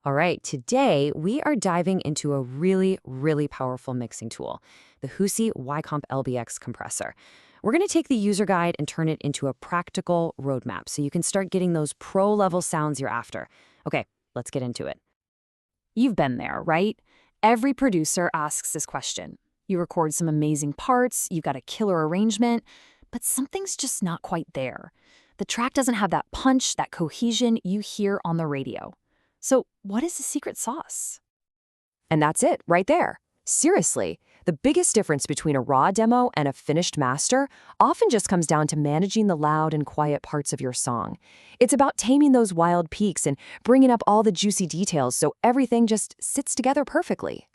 All right, today we are diving into a really powerful mixing tool, the Hosi WComp LBX compressor. We're going to take the user guide and turn it into a practical roadmap so you can start getting those pro-level sounds you're after. Okay, let's get into it. You've been there, right? Every producer asks this question. You record some amazing parts, you've got a killer arrangement, but something's just not quite there. The track doesn't have that punch, that cohesion you hear on the radio. So what is the secret sauce? And that's it, right there. Seriously, the biggest difference between a raw demo and a finished master often just comes down to managing the loud and quiet parts of your song. It's about taming those wild peaks and bringing up all the juicy details so everything just sits together perfectly.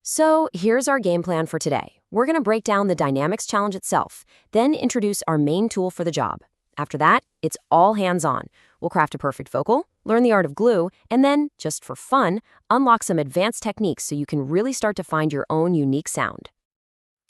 So here's our game plan for today. We're going to break down the Dynamics challenge itself, then introduce our main tool for the job. After that, it's all hands-on. We'll craft a perfect vocal, learn the art of glue, and then, just for fun, unlock some advanced techniques so you can really start to find your own unique sound.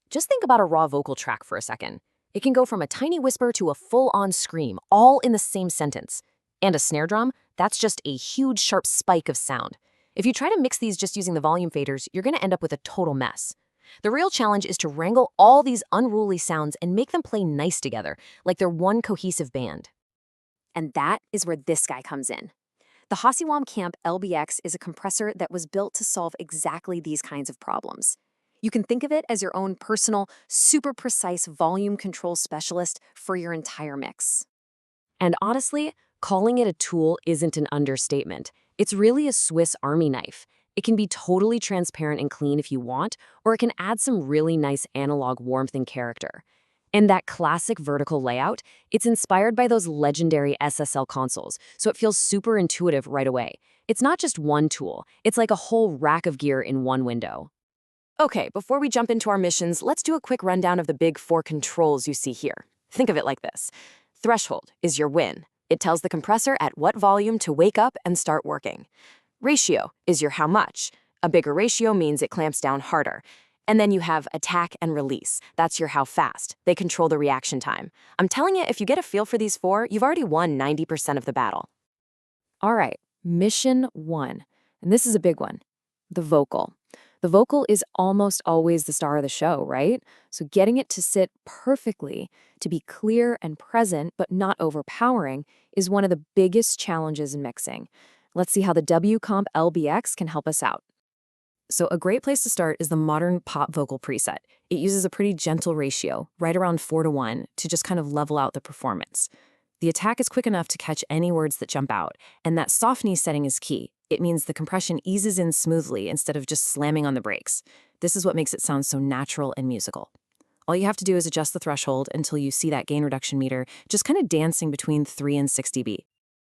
Just think about a raw vocal track for a second. It can go from a tiny whisper to a full-on scream, all in the same sentence. And a snare drum, that's just a huge, sharp spike of sound. If you try to mix these just using the volume faders, you're going to end up with a total mess. The real challenge is to wrangle all these unruly sounds and make them play nice together, like they're one cohesive band. And that is where this guy comes in. The Hosi WComp LBX is a compressor that was built to solve exactly these kinds of problems. You can think of it as your own personal, super precise volume control specialist for your entire mix. And honestly, calling it a tool isn't an understatement. It's really a Swiss Army knife. It can be totally transparent and clean if you want, or it can add some really nice analog warmth and character. And that classic vertical layout, it's inspired by those legendary SSL consoles, so it feels super intuitive right away. It's not just one tool, it's like a whole rack of gear in one window. Okay, before we jump into our missions, let's do a quick rundown of the big 4 controls you see here. Think of it like this. Threshold is your win. It tells the compressor at what volume to wake up and start working. Ratio is your how much. A bigger ratio means it clamps down harder. And then you have attack and release. That's your how fast. They control the reaction time. I'm telling you, if you get a feel for these 4, you've already won 90% of the battle. All right, mission 1. And this is a big one, the vocal. The vocal is almost always the star of the show, right? So getting it to sit perfectly, to be clear and present but not overpowering, is one of the biggest challenges in mixing. Let's see how the WComp LBX can help us out. So a great place to start is the modern pop vocal preset. It uses a pretty gentle ratio, right around 4:1, to just kind of level out the performance. The attack is quick enough to catch any words that jump out, and that soft knee setting is key. It means the compression eases in smoothly instead of just slamming on the brakes. This is what makes it sound so natural and musical. All you have to do is adjust the threshold until you see that gain reduction meter just kind of dancing between 3 and 6 dB.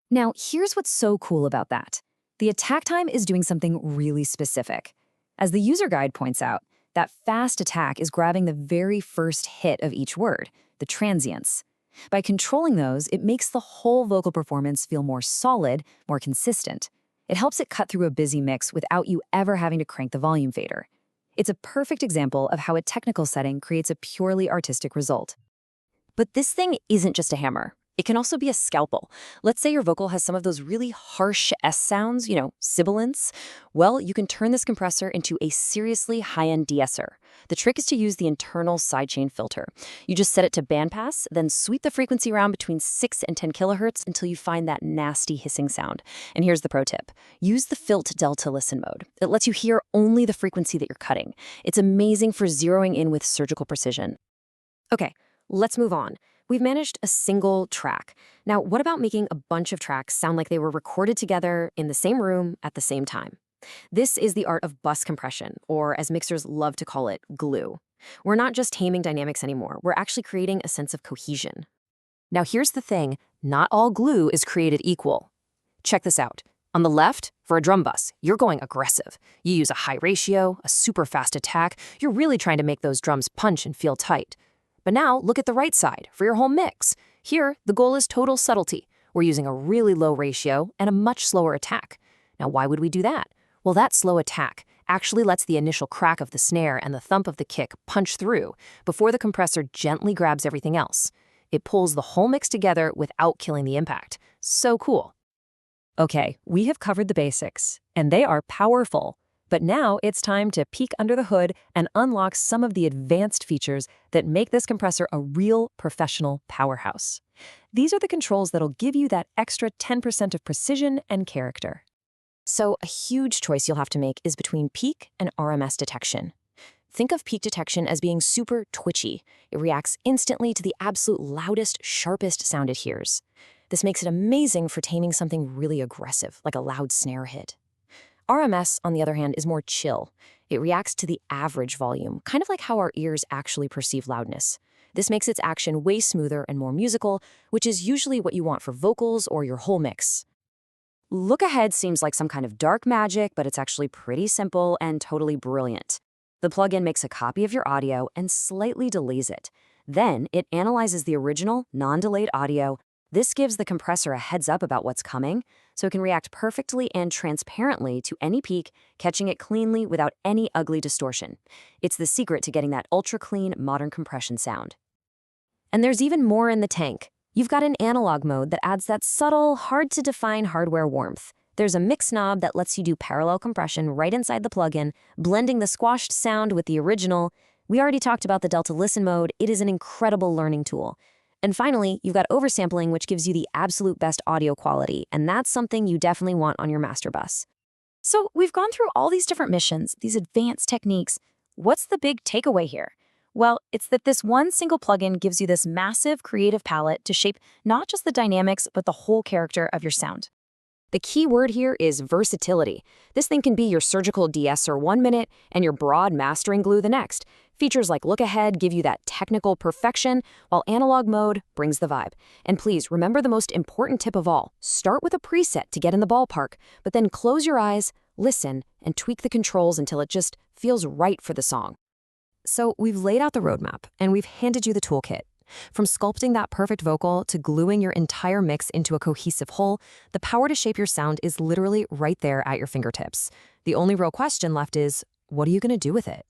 Now, here's what's so cool about that. The attack time is doing something really specific. As the user guide points out, that fast attack is grabbing the very first hit of each word, the transients. By controlling those, it makes the whole vocal performance feel more solid, more consistent. It helps it cut through a busy mix without you ever having to crank the volume fader. It's a perfect example of how a technical setting creates a purely artistic result. But this thing isn't just a hammer. It can also be a scalpel. Let's say your vocal has some of those really harsh S sounds, sibilants. Well, you can turn this compressor into a seriously high-end de-esser. The trick is to use the internal sidechain filter. You just set it to bandpass, then sweep the frequency around between 6 and 10 kilohertz until you find that nasty hissing sound. And here's the pro tip. Use the Filt Delta Listen mode. It lets you hear only the frequency that you're cutting. It's amazing for zeroing in with surgical precision. Okay, let's move on. We've managed a single track. Now, what about making a bunch of tracks sound like they were recorded together in the same room at the same time? This is the art of bus compression, or as mixers love to call it, glue. We're not just taming dynamics anymore, we're actually creating a sense of cohesion. Now here's the thing, not all glue is created equal. Check this out. On the left, for a drum bus, you're going aggressive. You use a high ratio, a super fast attack, you're really trying to make those drums punch and feel tight. But now, look at the right side, for your whole mix. Here, the goal is total subtlety. We're using a really low ratio and a much slower attack. Now, why would we do that? Well, that slow attack actually lets the initial crack of the snare and the thump of the kick punch through before the compressor gently grabs everything else. It pulls the whole mix together without killing the impact. So cool. Okay, we have covered the basics, and they are powerful. But now it's time to peek under the hood and unlock some of the advanced features that make this compressor a real professional powerhouse. These are the controls that'll give you that extra 10% of precision and character. So a huge choice you'll have to make is between peak and RMS detection. Think of peak detection as being super twitchy. It reacts instantly to the absolute loudest, sharpest sound it hears. This makes it amazing for taming something really aggressive, like a loud snare hit. RMS, on the other hand, is more chill. It reacts to the average volume, kind of like how our ears actually perceive loudness. This makes its action way smoother and more musical, which is usually what you want for vocals or your whole mix. Lookahead seems like some kind of dark magic, but it's actually pretty simple and totally brilliant. The plugin makes a copy of your audio and slightly delays it. Then it analyzes the original, non-delayed audio. This gives the compressor a heads up about what's coming, so it can react perfectly and transparently to any peak, catching it cleanly without any ugly distortion. It's the secret to getting that ultra-clean, modern compression sound. And there's even more in the tank. You've got an analog mode that adds that subtle, hard-to-define hardware warmth. There's a mix knob that lets you do parallel compression right inside the plugin, blending the squashed sound with the original. We already talked about the Delta Listen mode. It is an incredible learning tool. And finally, you've got oversampling, which gives you the absolute best audio quality, and that's something you definitely want on your master bus. So we've gone through all these different missions, these advanced techniques. What's the big takeaway here? Well, it's that this one single plugin gives you this massive creative palette to shape not just the dynamics, but the whole character of your sound. The key word here is versatility. This thing can be your surgical de-esser 1 minute and your broad mastering glue the next. Features like Lookahead give you that technical perfection, while analog mode brings the vibe. And please, remember the most important tip of all. Start with a preset to get in the ballpark, but then close your eyes, listen, and tweak the controls until it just feels right for the song. So we've laid out the roadmap, and we've handed you the toolkit. From sculpting that perfect vocal to gluing your entire mix into a cohesive whole, the power to shape your sound is literally right there at your fingertips. The only real question left is, what are you going to do with it?